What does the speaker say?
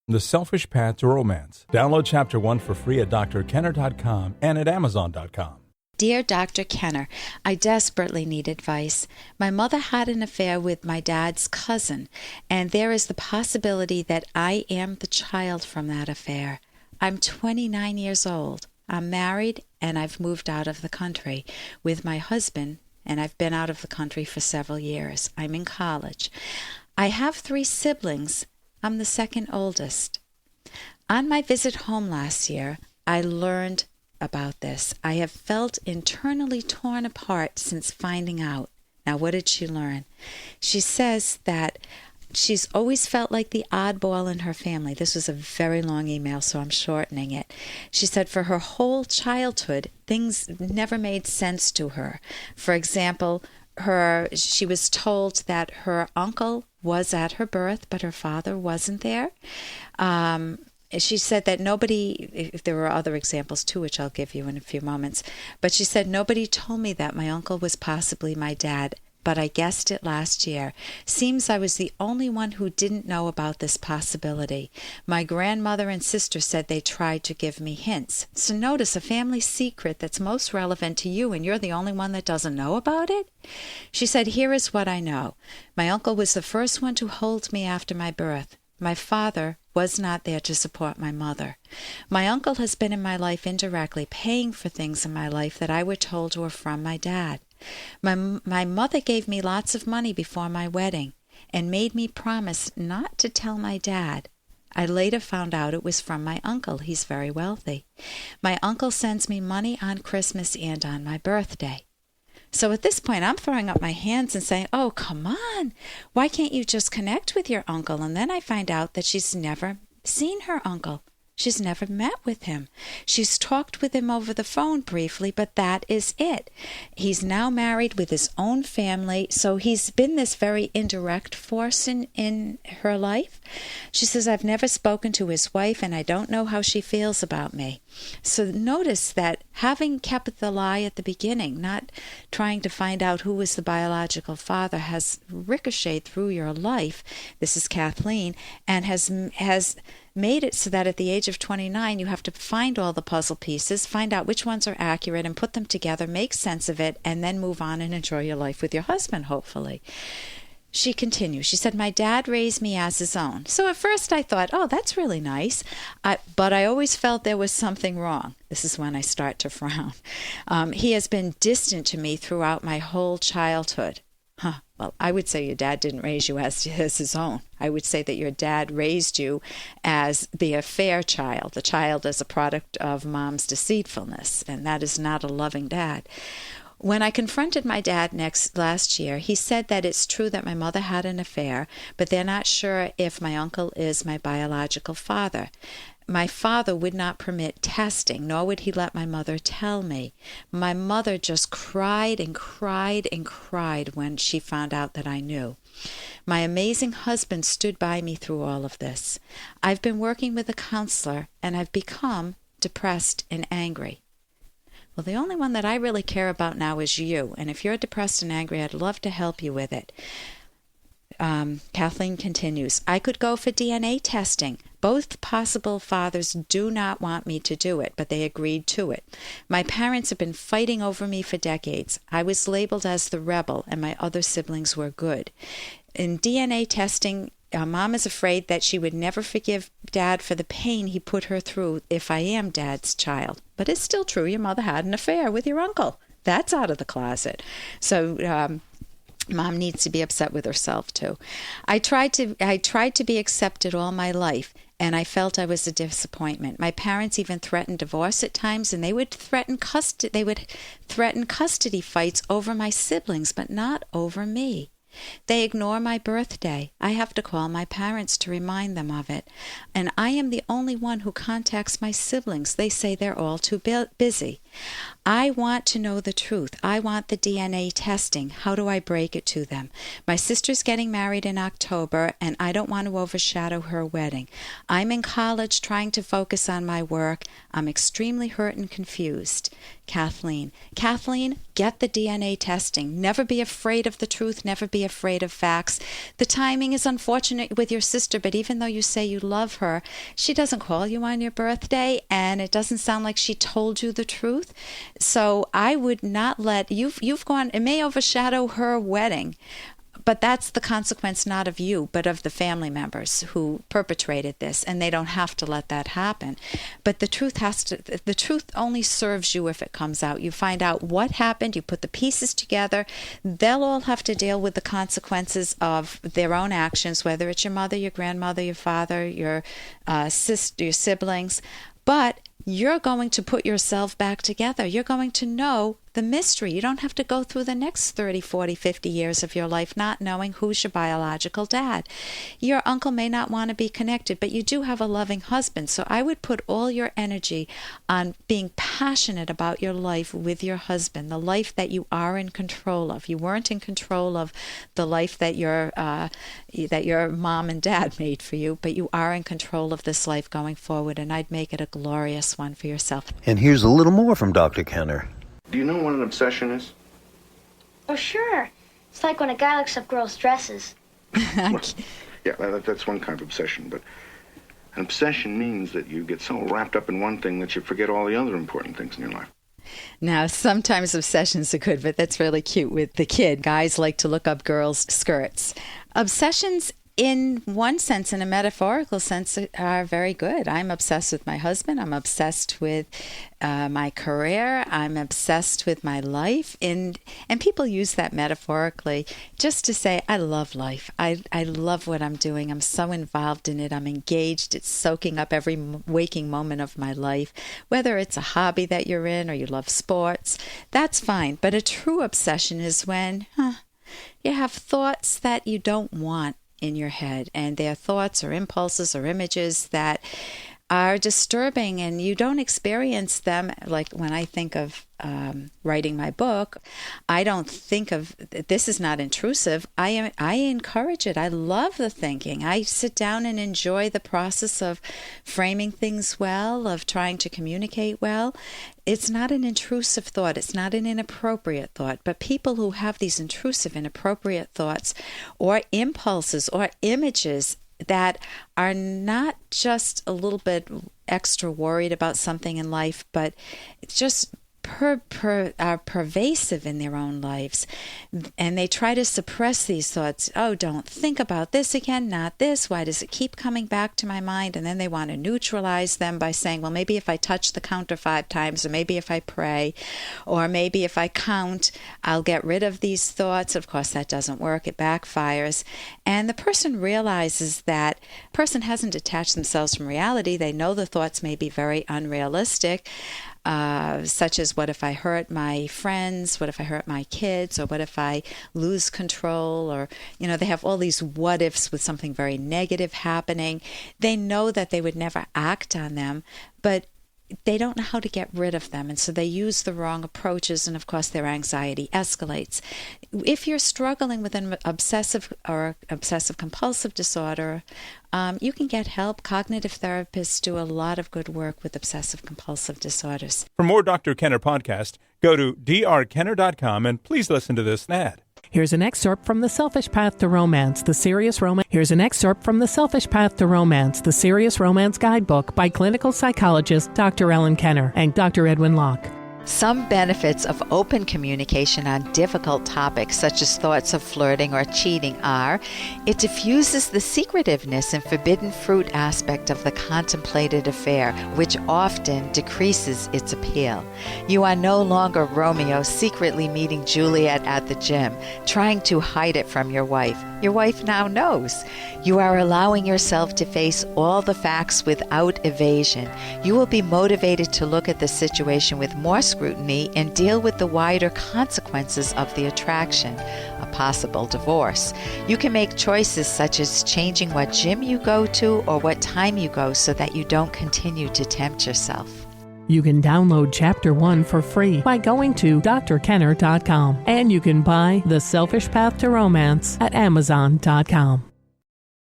The Selfish Path to Romance. Download Chapter 1 for free at drkenner.com and at amazon.com. Dear Dr. Kenner, I desperately need advice. My mother had an affair with my dad's cousin, and there is the possibility that I am the child from that affair. I'm 29 years old. I'm married, and I've moved out of the country with my husband, and I've been out of the country for several years. I'm in college. I have 3 siblings. I'm the second oldest. On my visit home last year, I learned about this. I have felt internally torn apart since finding out. Now, what did she learn? She says that she's always felt like the oddball in her family. This was a very long email, so I'm shortening it. She said for her whole childhood, things never made sense to her. For example, she was told that her uncle was at her birth, but her father wasn't there. She said that if there were other examples too, which I'll give you in a few moments, but she said, nobody told me that my uncle was possibly my dad, but I guessed it last year. Seems I was the only one who didn't know about this possibility. My grandmother and sister said they tried to give me hints. So notice a family secret that's most relevant to you, and you're the only one that doesn't know about it? She said, here is what I know. My uncle was the first one to hold me after my birth. My father was not there to support my mother. My uncle has been in my life indirectly, paying for things in my life that I were told were from my dad. My mother gave me lots of money before my wedding and made me promise not to tell my dad. I later found out it was from my uncle. He's very wealthy. My uncle sends me money on Christmas and on my birthday. So at this point, I'm throwing up my hands and saying, oh, come on. Why can't you just connect with your uncle? And then I find out that she's never seen her uncle. She's never met with him. She's talked with him over the phone briefly, but that is it. He's now married with his own family, so he's been this very indirect force in her life. She says, I've never spoken to his wife, and I don't know how she feels about me. So notice that having kept the lie at the beginning, not trying to find out who was the biological father, has ricocheted through your life. This is Kathleen, and has made it so that at the age of 29, you have to find all the puzzle pieces, find out which ones are accurate, and put them together, make sense of it, and then move on and enjoy your life with your husband, hopefully. She continues. She said, my dad raised me as his own. So at first I thought, oh, that's really nice. But I always felt there was something wrong. This is when I start to frown. He has been distant to me throughout my whole childhood. Well, I would say your dad didn't raise you as his own. I would say that your dad raised you as the affair child, the child as a product of mom's deceitfulness, and that is not a loving dad. When I confronted my dad last year, he said that it's true that my mother had an affair, but they're not sure if my uncle is my biological father. My father would not permit testing, nor would he let my mother tell me. My mother just cried and cried and cried when she found out that I knew. My amazing husband stood by me through all of this. I've been working with a counselor, and I've become depressed and angry. Well, the only one that I really care about now is you, and if you're depressed and angry, I'd love to help you with it. Kathleen continues, I could go for DNA testing. Both possible fathers do not want me to do it, but they agreed to it. My parents have been fighting over me for decades. I was labeled as the rebel, and my other siblings were good. In DNA testing, Mom is afraid that she would never forgive Dad for the pain he put her through if I am Dad's child. But it's still true, your mother had an affair with your uncle. That's out of the closet. So Mom needs to be upset with herself too. I tried to be accepted all my life, and I felt I was a disappointment. My parents even threatened divorce at times, and they would threaten custody fights over my siblings, but not over me. They ignore my birthday. I have to call my parents to remind them of it. And I am the only one who contacts my siblings. They say they're all too busy. I want to know the truth. I want the DNA testing. How do I break it to them? My sister's getting married in October, and I don't want to overshadow her wedding. I'm in college trying to focus on my work. I'm extremely hurt and confused. Kathleen. Kathleen, get the DNA testing. Never be afraid of the truth. Never be afraid of facts. The timing is unfortunate with your sister, but even though you say you love her, she doesn't call you on your birthday, and it doesn't sound like she told you the truth. So I would not let, you've gone, it may overshadow her wedding, but that's the consequence not of you, but of the family members who perpetrated this, and they don't have to let that happen. But the truth only serves you if it comes out. You find out what happened, you put the pieces together. They'll all have to deal with the consequences of their own actions, whether it's your mother, your grandmother, your father, your sister, your siblings. But you're going to put yourself back together. You're going to know the mystery. You don't have to go through the next 30, 40, 50 years of your life not knowing who's your biological dad. Your uncle may not want to be connected, but you do have a loving husband. So I would put all your energy on being passionate about your life with your husband, the life that you are in control of. You weren't in control of the life that your mom and dad made for you, but you are in control of this life going forward, and I'd make it a glorious one for yourself. And here's a little more from Dr. Kenner. Do you know what an obsession is? Oh, sure. It's like when a guy looks up girls' dresses. Well, yeah, that's one kind of obsession, but an obsession means that you get so wrapped up in one thing that you forget all the other important things in your life. Now, sometimes obsessions are good, but that's really cute with the kid. Guys like to look up girls' skirts. Obsessions, in one sense, in a metaphorical sense, are very good. I'm obsessed with my husband. I'm obsessed with my career. I'm obsessed with my life. And people use that metaphorically just to say, I love life. I love what I'm doing. I'm so involved in it. I'm engaged. It's soaking up every waking moment of my life. Whether it's a hobby that you're in or you love sports, that's fine. But a true obsession is when you have thoughts that you don't want in your head, and they're thoughts or impulses or images that are disturbing, and you don't experience them. Like when I think of writing my book, I don't think of, this is not intrusive. I encourage it. I love the thinking. I sit down and enjoy the process of framing things well, of trying to communicate well. It's not an intrusive thought. It's not an inappropriate thought. But people who have these intrusive, inappropriate thoughts or impulses or images that are not just a little bit extra worried about something in life, but just are pervasive in their own lives, and they try to suppress these thoughts. Oh, don't think about this again, not this. Why does it keep coming back to my mind? And then they want to neutralize them by saying, well, maybe if I touch the counter 5 times, or maybe if I pray, or maybe if I count, I'll get rid of these thoughts. Of course, that doesn't work. It backfires. And the person realizes that person hasn't detached themselves from reality. They know the thoughts may be very unrealistic. Such as, what if I hurt my friends? What if I hurt my kids? Or what if I lose control? Or, they have all these what ifs with something very negative happening. They know that they would never act on them, but they don't know how to get rid of them. And so they use the wrong approaches, and of course their anxiety escalates. If you're struggling with an obsessive or obsessive compulsive disorder, you can get help. Cognitive therapists do a lot of good work with obsessive compulsive disorders. For more Dr. Kenner podcast, go to drkenner.com and please listen to this ad. Here's an excerpt from The Selfish Path to Romance, The Serious Romance. Here's an excerpt from The Selfish Path to Romance, The Serious Romance Guidebook by clinical psychologist Dr. Ellen Kenner and Dr. Edwin Locke. Some benefits of open communication on difficult topics, such as thoughts of flirting or cheating, are it diffuses the secretiveness and forbidden fruit aspect of the contemplated affair, which often decreases its appeal. You are no longer Romeo secretly meeting Juliet at the gym, trying to hide it from your wife. Your wife now knows. You are allowing yourself to face all the facts without evasion. You will be motivated to look at the situation with more scrutiny and deal with the wider consequences of the attraction, a possible divorce. You can make choices such as changing what gym you go to or what time you go so that you don't continue to tempt yourself. You can download Chapter 1 for free by going to drkenner.com, and you can buy The Selfish Path to Romance at amazon.com.